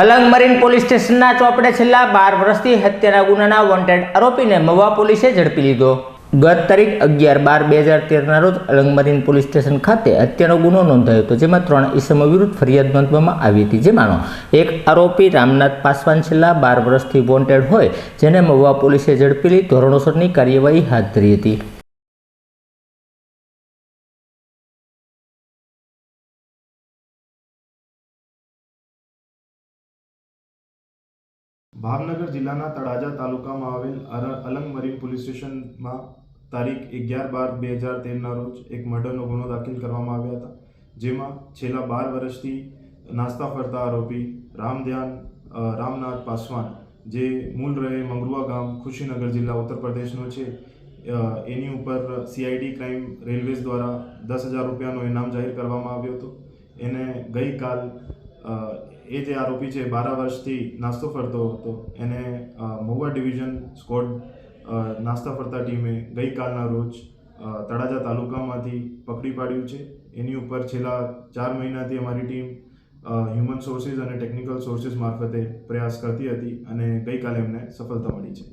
Alang marine police સ્ટેશનના ચોપડે છેલ્લા 12 વર્ષથી હત્યાના ગુનાના વોન્ટેડ આરોપીને મહુવા પોલીસે ઝડપી લીધો। ગત તારીખ 11/12/2013ના રોજ અલંગ મરીન પોલીસ સ્ટેશન ખાતે હત્યાનો ગુનો નોંધાયો હતો, જેમાં 3 ઈસમો વિરુદ્ધ ફરિયાદ નોંધવામાં આવી હતી, જેમાંનો એક આરોપી રામનાથ પાસવાન છેલ્લા 12 વર્ષથી વોન્ટેડ હોય, જેને મહુવા પોલીસે ઝડપી લઈ ધોરણસરની કાર્યવાહી હાથ ધરી હતી। ભાવનગર જિલ્લાના તળાજા તાલુકામાં આવેલ અલંગ મરીન પોલીસ સ્ટેશનમાં તારીખ 11/12/2013ના રોજ એક મર્ડરનો ગુનો દાખલ કરવામાં આવ્યા હતા, જેમાં છેલ્લા 12 વર્ષથી નાસ્તા ફરતા આરોપી રામનાથ પાસવાન, જે મૂળ રહે મંગરુઆ ગામ, ખુશીનગર જિલ્લા, ઉત્તર પ્રદેશનો છે, એની ઉપર CID ક્રાઇમ રેલવેઝ દ્વારા 10,000 રૂપિયાનો ઇનામ જાહેર કરવામાં આવ્યો હતો। એને ગઈકાલ એ જે આરોપી છે 12 વર્ષથી નાસ્તો ફરતો હતો, એને મહુવા ડિવિઝન સ્કોડ નાસ્તા ફરતા ટીમે ગઈકાલના રોજ તળાજા તાલુકામાંથી પકડી પાડ્યું છે। એની ઉપર છેલ્લા 4 મહિનાથી અમારી ટીમ હ્યુમન સોર્સિસ અને ટેકનિકલ સોર્સિસ મારફતે પ્રયાસ કરતી હતી અને ગઈકાલે એમને સફળતા મળી છે।